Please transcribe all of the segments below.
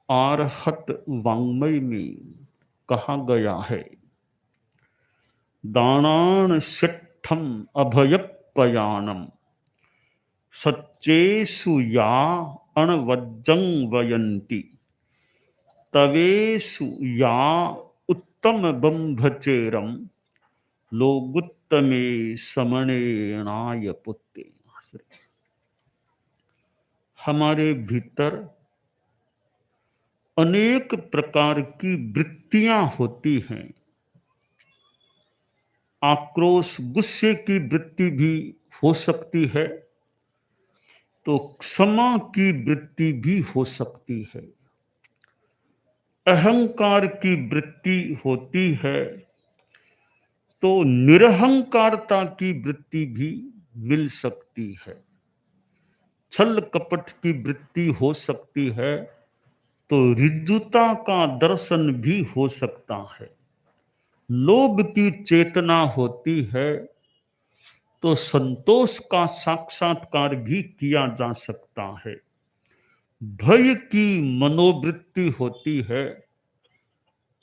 आरहत वाङ्मय में कहा गया है, दानान शिट्ठम अभयपयानम सच्चेषु या अणवज्जं वयन्ति तवेषु या उत्तम बंभचेरम लोगुत्तमे समणेनाय पुत्ते। हमारे भीतर अनेक प्रकार की वृत्तियां होती हैं। आक्रोश गुस्से की वृत्ति भी हो सकती है, तो क्षमा की वृत्ति भी हो सकती है। अहंकार की वृत्ति होती है, तो निरहंकारता की वृत्ति भी मिल सकती है। छल कपट की वृत्ति हो सकती है, तो ऋजुता का दर्शन भी हो सकता है। लोभ की चेतना होती है, तो संतोष का साक्षात्कार भी किया जा सकता है। भय की मनोवृत्ति होती है,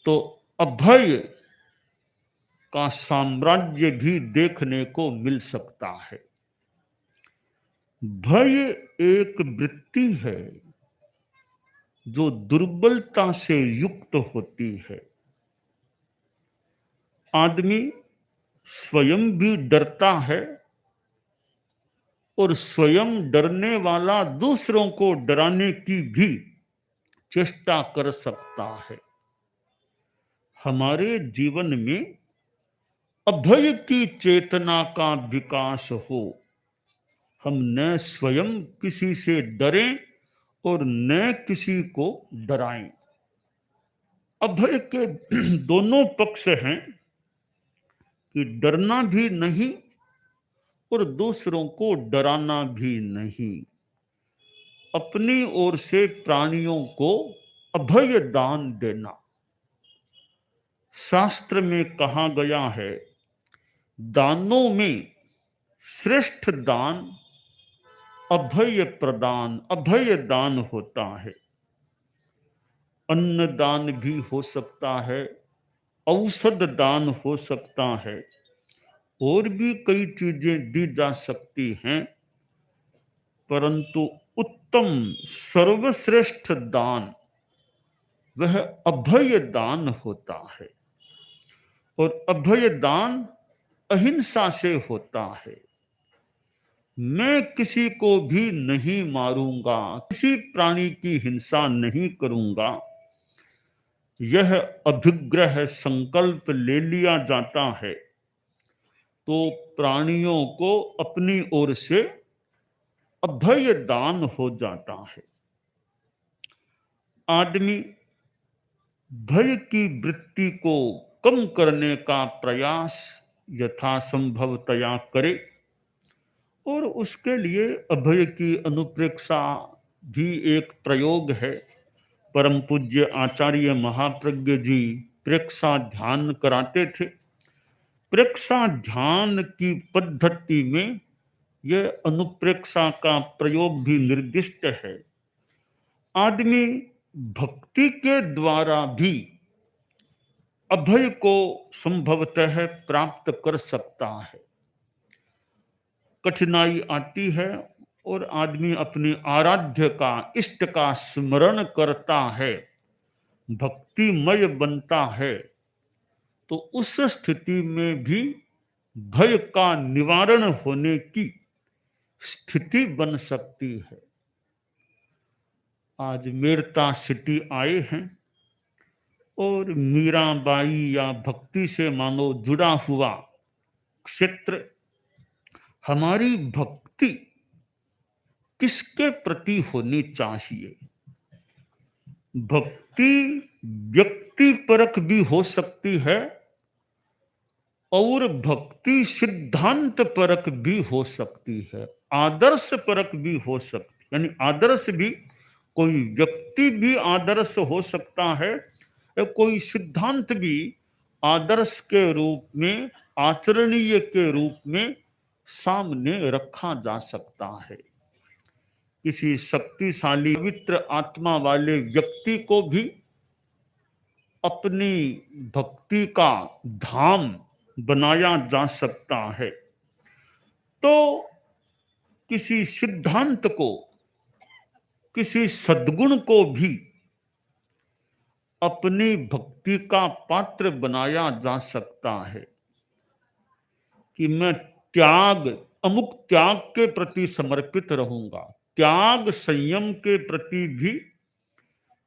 तो अभय का साम्राज्य भी देखने को मिल सकता है। भय एक वृत्ति है जो दुर्बलता से युक्त होती है। आदमी स्वयं भी डरता है और स्वयं डरने वाला दूसरों को डराने की भी चेष्टा कर सकता है। हमारे जीवन में अभय की चेतना का विकास हो, हम न स्वयं किसी से डरें और न किसी को डराएं। अभय के दोनों पक्ष हैं कि डरना भी नहीं और दूसरों को डराना भी नहीं। अपनी ओर से प्राणियों को अभय दान देना। शास्त्र में कहा गया है, दानों में श्रेष्ठ दान अभय प्रदान, अभय दान होता है। अन्न दान भी हो सकता है, औषध दान हो सकता है, और भी कई चीजें दी जा सकती हैं, परंतु उत्तम सर्वश्रेष्ठ दान वह अभय दान होता है। और अभय दान अहिंसा से होता है। मैं किसी को भी नहीं मारूंगा, किसी प्राणी की हिंसा नहीं करूंगा, यह अभिग्रह संकल्प ले लिया जाता है, तो प्राणियों को अपनी ओर से अभय दान हो जाता है। आदमी भय की वृत्ति को कम करने का प्रयास यथासंभवतया करे, और उसके लिए अभय की अनुप्रेक्षा भी एक प्रयोग है। परम पूज्य आचार्य महाप्रज्ञ जी प्रेक्षा ध्यान कराते थे। प्रेक्षा ध्यान की पद्धति में यह अनुप्रेक्षा का प्रयोग भी निर्दिष्ट है। आदमी भक्ति के द्वारा भी अभय को संभवतः प्राप्त कर सकता है। कठिनाई आती है और आदमी अपने आराध्य का, इष्ट का स्मरण करता है, भक्तिमय बनता है, तो उस स्थिति में भी भय का निवारण होने की स्थिति बन सकती है। आज मेरता सिटी आए हैं और मीराबाई या भक्ति से मानो जुड़ा हुआ क्षेत्र, हमारी भक्ति किसके प्रति होनी चाहिए? भक्ति व्यक्ति परक भी हो सकती है और भक्ति सिद्धांत परक भी हो सकती है, आदर्श परक भी हो सकती है। यानी आदर्श भी, कोई व्यक्ति भी आदर्श हो सकता है, कोई सिद्धांत भी आदर्श के रूप में, आचरणीय के रूप में सामने रखा जा सकता है। किसी शक्तिशाली पवित्र आत्मा वाले व्यक्ति को भी अपनी भक्ति का धाम बनाया जा सकता है। तो किसी सिद्धांत को, किसी सद्गुण को भी अपनी भक्ति का पात्र बनाया जा सकता है कि मैं त्याग, अमुक त्याग के प्रति समर्पित रहूंगा। त्याग संयम के प्रति भी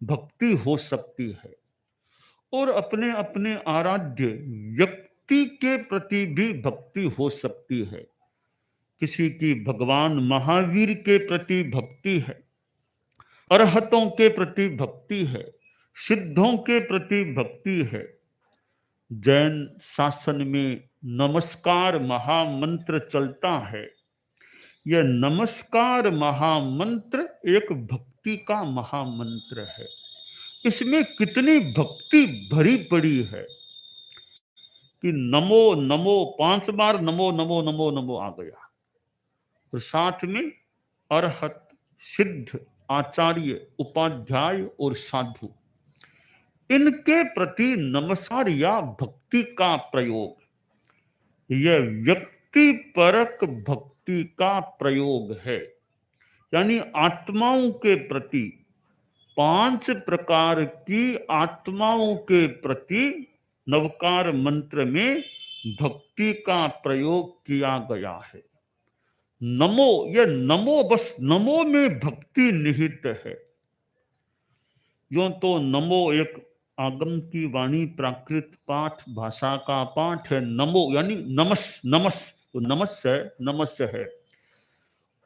भक्ति हो सकती है और अपने अपने आराध्य व्यक्ति के प्रति भी भक्ति हो सकती है। किसी की भगवान महावीर के प्रति भक्ति है, अरहतों के प्रति भक्ति है, सिद्धों के प्रति भक्ति है। जैन शासन में नमस्कार महामंत्र चलता है। यह नमस्कार महामंत्र एक भक्ति का महामंत्र है। इसमें कितनी भक्ति भरी पड़ी है कि नमो नमो 5 बार नमो नमो नमो नमो आ गया और साथ में अरहत, सिद्ध, आचार्य, उपाध्याय और साधु, इनके प्रति नमस्कार या भक्ति का प्रयोग, यह व्यक्ति परक भक्ति का प्रयोग है। यानी आत्माओं के प्रति, 5 प्रकार की आत्माओं के प्रति नवकार मंत्र में भक्ति का प्रयोग किया गया है। नमो, यह नमो, बस नमो में भक्ति निहित है। यूं तो नमो एक आगम की वाणी प्राकृत पाठ, भाषा का पाठ है। नमो यानी नमस, नमस तो नमस्य है।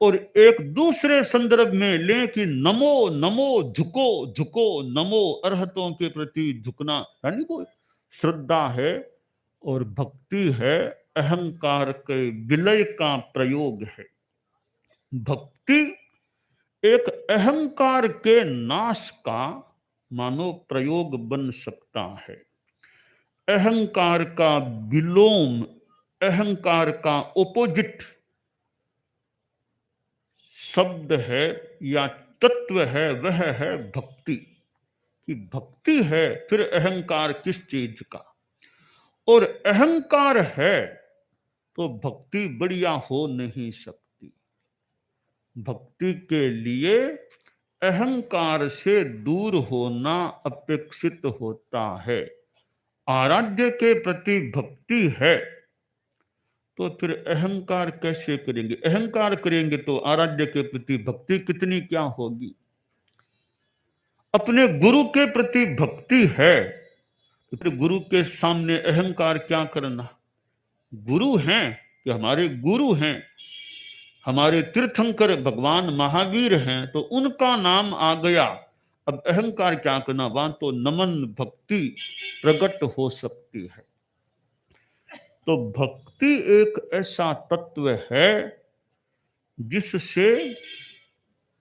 और एक दूसरे संदर्भ में लें कि नमो नमो झुको झुको, नमो अरहतों के प्रति झुकना, यानी वो श्रद्धा है और भक्ति है, अहंकार के विलय का प्रयोग है। भक्ति एक अहंकार के नाश का मानो प्रयोग बन सकता है। अहंकार का विलोम, अहंकार का ओपोजिट शब्द है या तत्व है, वह है भक्ति। कि भक्ति है फिर अहंकार किस चीज का, और अहंकार है तो भक्ति बढ़िया हो नहीं सकती। भक्ति के लिए अहंकार से दूर होना अपेक्षित होता है। आराध्य के प्रति भक्ति है तो फिर अहंकार कैसे करेंगे? अहंकार करेंगे तो आराध्य के प्रति भक्ति कितनी क्या होगी। अपने गुरु के प्रति भक्ति है तो फिर गुरु के सामने अहंकार क्या करना। गुरु हैं कि हमारे गुरु हैं, हमारे तीर्थंकर भगवान महावीर हैं, तो उनका नाम आ गया, अब अहंकार क्या करना। वहां तो नमन भक्ति प्रकट हो सकती है। तो भक्ति एक ऐसा तत्व है जिससे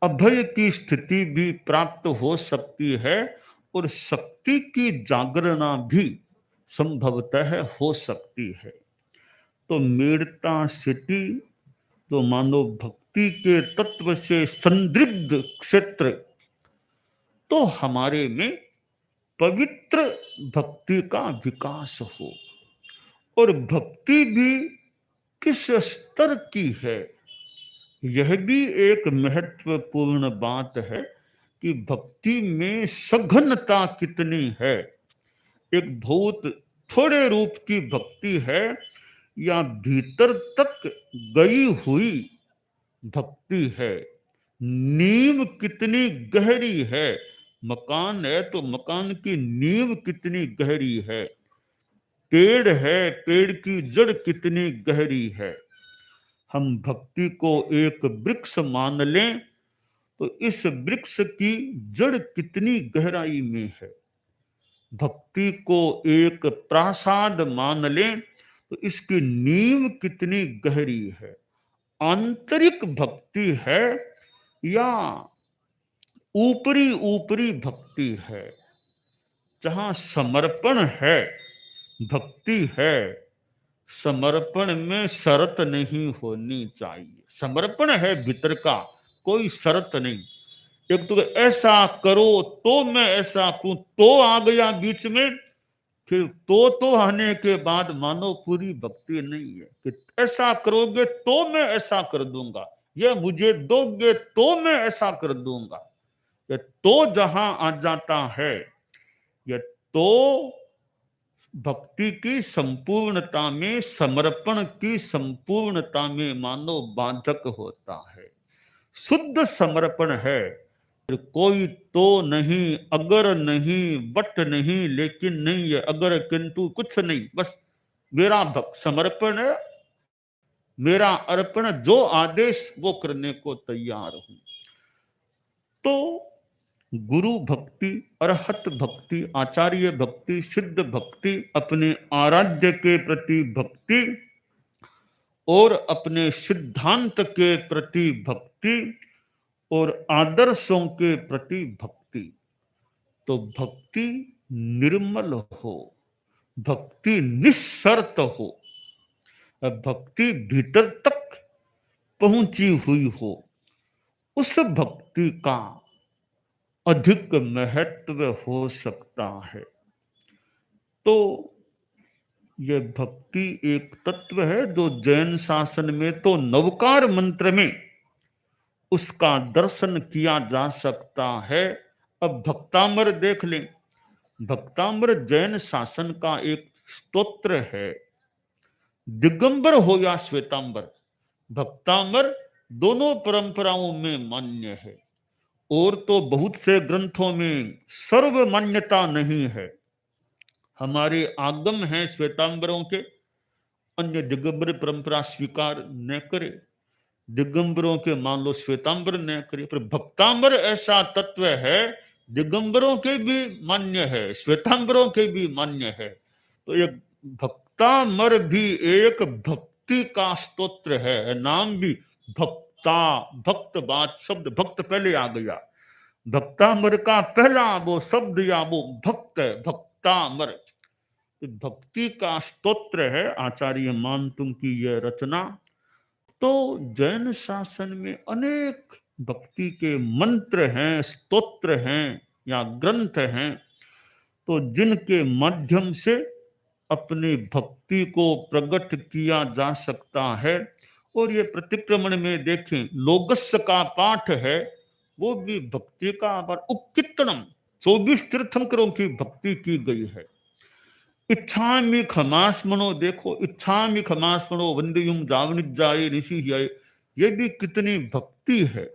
अभय की स्थिति भी प्राप्त हो सकती है और शक्ति की जागरणा भी संभवतः हो सकती है। तो मेड़ता सिटी तो मानो भक्ति के तत्व से संदिग्ध क्षेत्र, तो हमारे में पवित्र भक्ति का विकास हो। और भक्ति भी किस स्तर की है, यह भी एक महत्वपूर्ण बात है कि भक्ति में सघनता कितनी है। एक बहुत थोड़े रूप की भक्ति है या भीतर तक गई हुई भक्ति है। नींव कितनी गहरी है, मकान है तो मकान की नींव कितनी गहरी है। पेड़ है, पेड़ की जड़ कितनी गहरी है। हम भक्ति को एक वृक्ष मान लें तो इस वृक्ष की जड़ कितनी गहराई में है। भक्ति को एक प्रासाद मान लें तो इसकी नींव कितनी गहरी है। आंतरिक भक्ति है या ऊपरी ऊपरी भक्ति है। जहां समर्पण है भक्ति है। समर्पण में शर्त नहीं होनी चाहिए। समर्पण है भीतर का, कोई शर्त नहीं। एक तो ऐसा करो तो मैं ऐसा करूं, तो आ गया बीच में, फिर तो आने के बाद मानो पूरी भक्ति नहीं है कि ऐसा करोगे तो मैं ऐसा कर दूंगा, ये मुझे दोगे तो मैं ऐसा कर दूंगा। ये तो जहां आ जाता है, ये तो भक्ति की संपूर्णता में, समर्पण की संपूर्णता में मानो बाधक होता है। शुद्ध समर्पण है, कोई तो नहीं, अगर नहीं, बट नहीं, लेकिन नहीं है, अगर किंतु कुछ नहीं, बस मेरा समर्पण है, मेरा अर्पण, जो आदेश वो करने को तैयार हूं। तो गुरु भक्ति, अरहत भक्ति, आचार्य भक्ति, सिद्ध भक्ति, अपने आराध्य के प्रति भक्ति और अपने सिद्धांत के प्रति भक्ति और आदर्शों के प्रति भक्ति। तो भक्ति निर्मल हो, भक्ति निस्शर्त हो, भक्ति भीतर तक पहुंची हुई हो, उस भक्ति का अधिक महत्व हो सकता है। तो यह भक्ति एक तत्व है जो जैन शासन में तो नवकार मंत्र में उसका दर्शन किया जा सकता है। अब भक्तामर देख लें। भक्तामर जैन शासन का एक स्तोत्र है। दिगंबर हो या श्वेतांबर, भक्तामर दोनों परंपराओं में मान्य है। और तो बहुत से ग्रंथों में सर्व मान्यता नहीं है। हमारे आगम हैं श्वेतांबरों के, अन्य दिगंबर परंपरा स्वीकार न करे, दिगंबरों के मान लो श्वेतांबर न करे, पर भक्तांबर ऐसा तत्व है, दिगंबरों के भी मान्य है, श्वेतांबरों के भी मान्य है। तो ये भक्तामर भी एक भक्ति का स्तोत्र है। नाम भी भक्ता, भक्त बात शब्द भक्त पहले आ गया। भक्तामर का पहला वो शब्द या वो भक्त है, भक्तामर। भक्ति का स्तोत्र है आचार्य मानतुंग की यह रचना। तो जैन शासन में अनेक भक्ति के मंत्र हैं, स्तोत्र हैं या ग्रंथ हैं, तो जिनके माध्यम से अपनी भक्ति को प्रकट किया जा सकता है। और ये प्रतिक्रमण में देखें, लोगस्य का पाठ है, वो भी भक्ति का, पर उपकीर्तनम 24 तीर्थंकरों की भक्ति की गई है। इच्छामि खमास्मनो देखो, इच्छामि खमास्मनो वंदयुम जावनिजाये निशिह्याय, ये भी कितनी भक्ति है,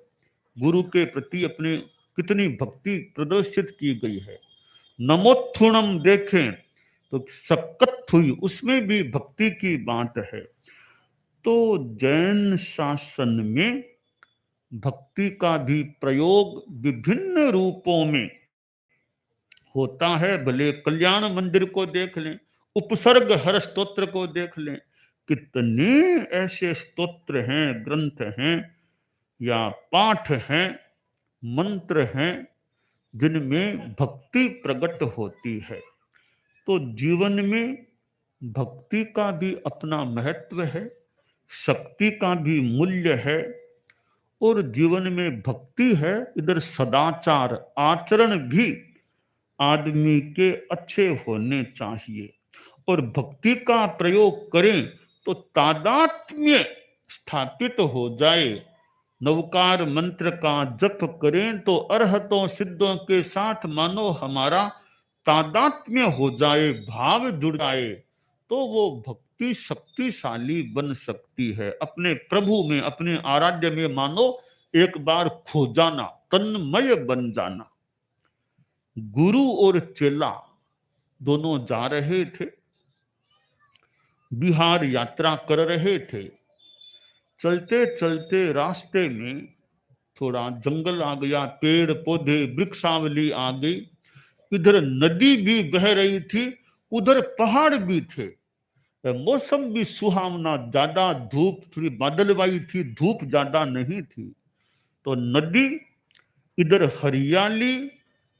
गुरु के प्रति अपने कितनी भक्ति प्रदर्शित की गई है। नमोत्थुणम देखें तो सकत हुई, उसमें भी भक्ति की बात है। तो जैन शासन में भक्ति का भी प्रयोग विभिन्न रूपों में होता है। भले कल्याण मंदिर को देख लें, उपसर्ग हर स्तोत्र को देख लें, कितने ऐसे स्तोत्र हैं, ग्रंथ हैं या पाठ हैं, मंत्र हैं, जिनमें भक्ति प्रकट होती है। तो जीवन में भक्ति का भी अपना महत्व है, शक्ति का भी मूल्य है। और जीवन में भक्ति है, इधर सदाचार आचरण भी आदमी के अच्छे होने चाहिए। और भक्ति का प्रयोग करें तो तादात्म्य स्थापित हो जाए। नवकार मंत्र का जप करें तो अरहतों सिद्धों के साथ मानो हमारा तादात्म्य हो जाए, भाव जुड़ जाए, तो वो भक्ति शक्तिशाली बन सकती है। अपने प्रभु में, अपने आराध्य में मानो एक बार खो जाना, तन्मय बन जाना। गुरु और चेला दोनों जा रहे थे, बिहार यात्रा कर रहे थे। चलते चलते रास्ते में थोड़ा जंगल आ गया, पेड़ पौधे वृक्षावली आ गई, इधर नदी भी बह रही थी, उधर पहाड़ भी थे, मौसम भी सुहावना, ज्यादा धूप, थोड़ी बादलवाई थी, धूप ज्यादा नहीं थी। तो नदी, इधर हरियाली,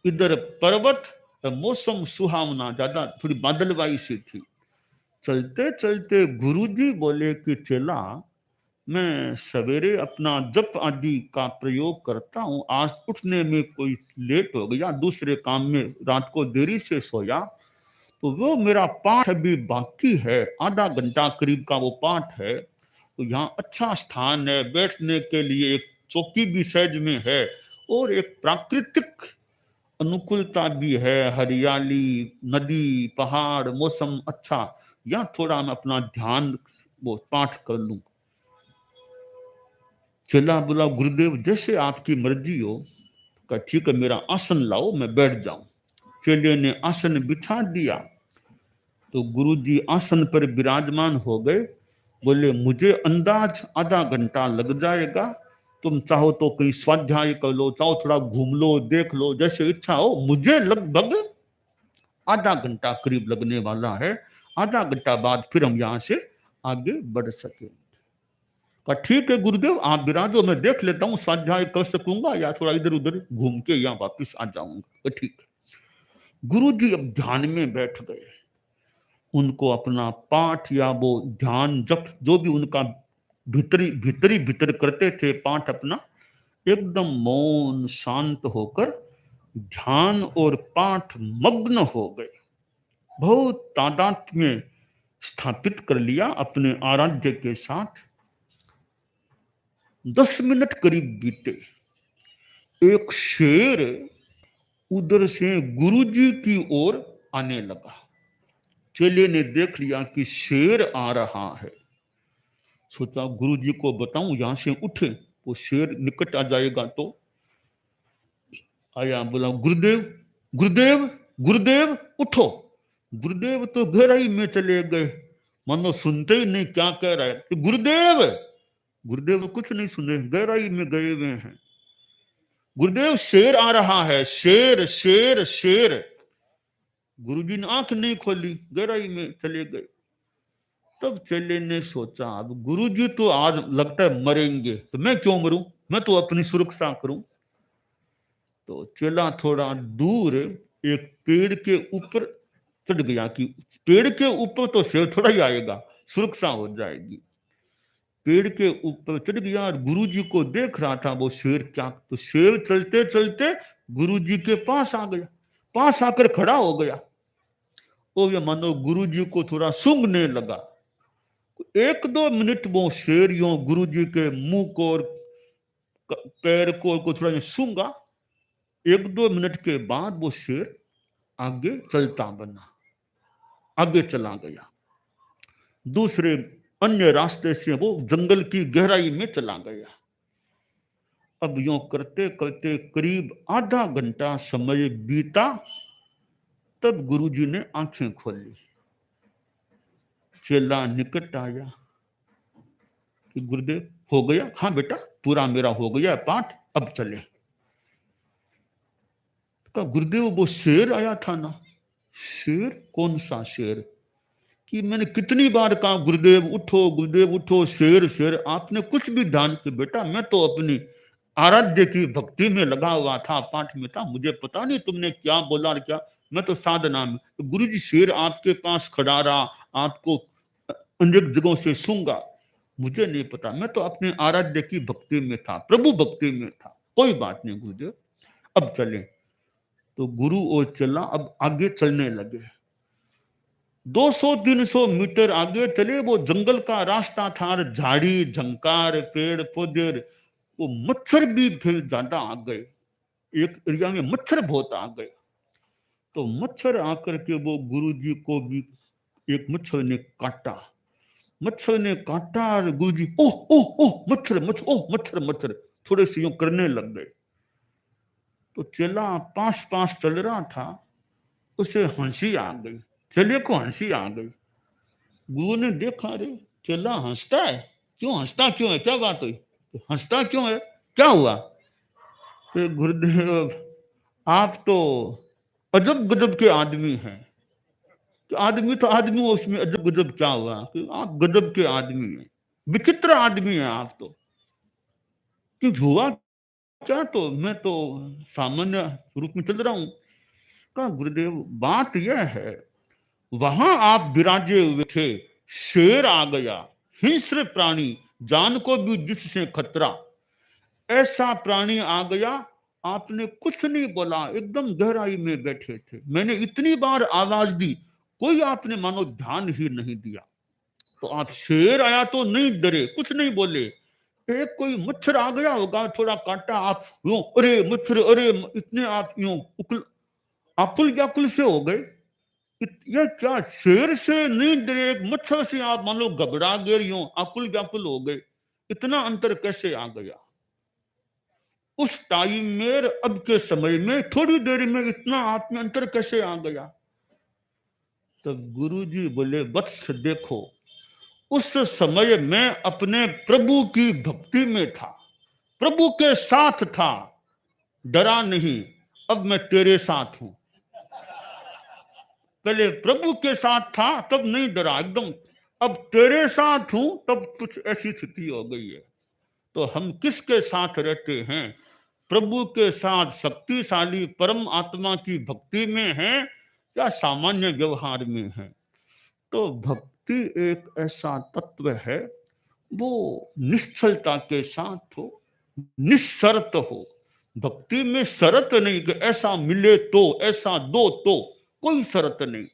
इधर पर्वत, मौसम सुहावना, ज्यादा थोड़ी बादलवाई सी थी। चलते चलते गुरुजी बोले कि चेला, मैं सवेरे अपना जप आदि का प्रयोग करता हूँ। आज उठने में कोई लेट हो गया, दूसरे काम में रात को देरी से सोया, तो वो मेरा पाठ अभी बाकी है, आधा घंटा करीब का वो पाठ है। तो यहाँ अच्छा स्थान है बैठने के लिए, एक चौकी भी सहज में है और एक प्राकृतिक अनुकूलता भी है, हरियाली, नदी, पहाड़, मौसम अच्छा। यहाँ थोड़ा मैं अपना ध्यान वो पाठ कर लूं। चला बोला गुरुदेव जैसे आपकी मर्जी हो। कहा ठीक है, मेरा आसन लाओ, मैं बैठ जाऊं। चेले ने आसन बिछा दिया तो गुरुजी आसन पर विराजमान हो गए। बोले मुझे अंदाज आधा घंटा लग जाएगा, तुम चाहो तो कहीं स्वाध्याय कर लो, चाहो थोड़ा घूम लो, देख लो, जैसे इच्छा हो। मुझे लगभग आधा घंटा करीब लगने वाला है, आधा घंटा बाद फिर हम यहाँ से आगे बढ़ सके। कहा ठीक है गुरुदेव, आप विराजो, मैं देख लेता हूँ स्वाध्याय कर सकूंगा या थोड़ा इधर उधर घूम के यहाँ वापिस आ जाऊंगा। ठीक है। गुरुजी अब ध्यान में बैठ गए। उनको अपना पाठ या वो ध्यान जप जो भी उनका भीतर करते थे पाठ अपना, एकदम मौन शांत होकर ध्यान और पाठ मग्न हो गए। बहुत तादाद में स्थापित कर लिया अपने आराध्य के साथ। 10 मिनट करीब बीते। एक शेर उधर से गुरुजी की ओर आने लगा। चेले ने देख लिया कि शेर आ रहा है। सोचा गुरुजी को बताऊं यहां से उठे, वो शेर निकट आ जाएगा तो। आया, बोला गुरुदेव गुरुदेव गुरुदेव उठो। गुरुदेव तो गहराई में चले गए, मानो सुनते ही नहीं क्या कह रहा है। तो गुरुदेव, गुरुदेव कुछ नहीं सुने, गहराई में गए हुए हैं। गुरुदेव शेर आ रहा है, शेर शेर शेर। गुरुजी ने आंख नहीं खोली, गहराई में चले गए। तब चेले ने सोचा अब गुरुजी तो आज लगता है मरेंगे, तो मैं क्यों मरूं, मैं तो अपनी सुरक्षा करूं। तो चेला थोड़ा दूर एक पेड़ के ऊपर चढ़ गया कि पेड़ के ऊपर तो शेर थोड़ा ही आएगा, सुरक्षा हो जाएगी। पेड़ के ऊपर चढ़ गया और गुरुजी को देख रहा था वो शेर क्या। तो शेर चलते चलते गुरुजी के पास आ गया, पास आकर खड़ा हो गया। वो ये मानो गुरुजी को थोड़ा सूंघने लगा। 1-2 मिनट वो शेर यूं गुरुजी के मुंह को और पैर को थोड़ा सूंघा। 1-2 मिनट के बाद वो शेर आगे चलता बना, आगे चला गया। दूसरे अन्य रास्ते से वो जंगल की गहराई में चला गया। अब यूं करते करते करीब आधा घंटा समय बीता। तब गुरुजी ने आंखें खोली। चेला निकट आया कि गुरुदेव हो गया? हाँ बेटा, पूरा मेरा हो गया पाठ, अब चले। का गुरुदेव वो शेर आया था ना। शेर? कौन सा शेर? कि मैंने कितनी बार कहा गुरुदेव उठो, शेर शेर, आपने कुछ भी ध्यान से। बेटा मैं तो अपनी आराध्य की भक्ति में लगा हुआ था, पाठ में था, मुझे पता नहीं तुमने क्या बोला और क्या। मैं तो साधना में। तो गुरु जी शेर आपके पास खड़ा रहा, आपको अनेक जगहों से सूंघा, मुझे नहीं पता, मैं तो अपने आराध्य की भक्ति में था, प्रभु भक्ति में था। कोई बात नहीं गुरुदेव, अब चले। तो गुरु और चला, अब आगे चलने लगे। 200-300 मीटर आगे चले। वो जंगल का रास्ता था, झाड़ी झंकार पेड़ पौधे, वो मच्छर भी फिर ज्यादा आ गए। एक एरिया में मच्छर बहुत आ गए। तो मच्छर आकर के वो गुरुजी को भी एक मच्छर ने काटा। मच्छर ने काटा और गुरुजी ओह ओह ओह मच्छर मच्छर, ओह मच्छर मच्छर, थोड़े से यूं करने लग गए। तो चेला पास पास चल रहा था, उसे हंसी आ गई। चेले को हंसी आ गई। गुरु ने देखा, रे चेला हंसता है, क्यों हंसता क्यों है, क्या बात हुई, हंसता क्यों है, क्या हुआ? तो गुरुदेव आप तो अजब गजब के आदमी हैं। तो आदमी तो आदमी, उसमें अजब गजब क्या हुआ? कि आप गजब के आदमी हैं, विचित्र आदमी हैं आप तो। कि हुआ क्या? तो मैं तो सामान्य रूप में चल रहा हूं। कहा गुरुदेव बात यह है, वहां आप विराजे हुए थे, शेर आ गया, हिंस्र प्राणी, जान को भी जिससे खतरा, ऐसा प्राणी आ गया, आपने कुछ नहीं बोला, एकदम गहराई में बैठे थे। मैंने इतनी बार आवाज दी, कोई आपने मानो ध्यान ही नहीं दिया। तो आप शेर आया तो नहीं डरे, कुछ नहीं बोले। एक कोई मच्छर आ गया होगा, थोड़ा काटा, आप यूं अरे मच्छर, अरे इतने आप यूं उकुल आकुल व्याकुल से हो गए। ये क्या, शेर से नहीं डरे, एक मच्छर से आप मान लो घबरा गए, यूं आकुल व्याकुल हो गए। इतना अंतर कैसे आ गया उस टाइम में, अब के समय में, थोड़ी देर में इतना आप में अंतर कैसे आ गया? तो गुरुजी बोले, वत्स देखो, उस समय मैं अपने प्रभु की भक्ति में था, प्रभु के साथ था, डरा नहीं। अब मैं तेरे साथ हूं। पहले प्रभु के साथ था तब नहीं डरा एकदम, अब तेरे साथ हूं तब कुछ ऐसी स्थिति हो गई है। तो हम किसके साथ रहते हैं? प्रभु के साथ, शक्तिशाली परम आत्मा की भक्ति में है या सामान्य व्यवहार में है? तो भक्ति एक ऐसा तत्व है, वो निश्चलता के साथ हो, निस्शर्त हो। भक्ति में शर्त नहीं कि ऐसा मिले तो, ऐसा दो तो, कोई शर्त नहीं।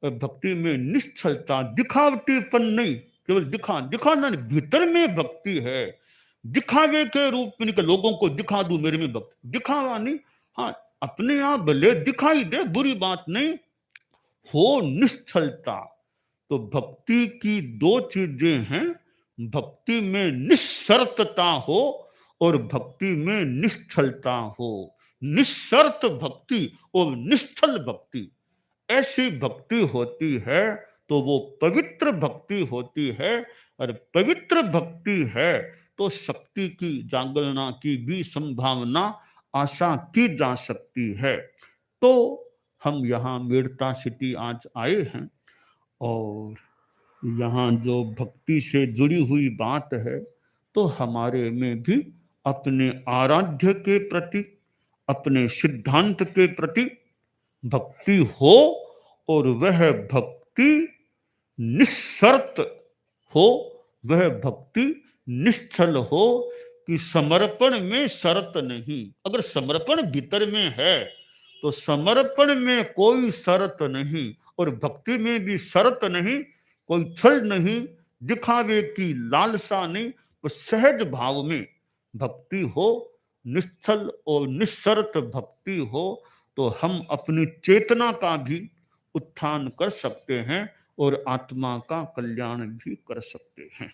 और भक्ति में निश्चलता, दिखावटीपन नहीं, केवल दिखाना नहीं, भीतर में भक्ति है। दिखावे के रूप में नहीं कि लोगों को दिखा दूं मेरे में भक्ति, दिखावा नहीं। हाँ, अपने आप भले दिखाई दे, बुरी बात नहीं, हो निश्चलता। तो भक्ति की दो चीजें हैं, भक्ति में निस्शर्तता हो और भक्ति में निश्चलता हो। निस्शर्त भक्ति और निश्चल भक्ति, ऐसी भक्ति होती है तो वो पवित्र भक्ति होती है। और पवित्र भक्ति है तो शक्ति की जागरणा की भी संभावना आशा की जा सकती है। तो हम यहाँ मेड़ता सिटी आज आए हैं, और यहाँ जो भक्ति से जुड़ी हुई बात है, तो हमारे में भी अपने आराध्य के प्रति, अपने सिद्धांत के प्रति भक्ति हो, और वह भक्ति निस्शर्त हो, वह भक्ति निश्चल हो, कि समर्पण में शर्त नहीं। अगर समर्पण भीतर में है तो समर्पण में कोई शर्त नहीं, और भक्ति में भी शर्त नहीं, कोई छल नहीं, दिखावे की लालसा नहीं, तो सहज भाव में भक्ति हो, निश्चल और निस्शर्त भक्ति हो, तो हम अपनी चेतना का भी उत्थान कर सकते हैं और आत्मा का कल्याण भी कर सकते हैं।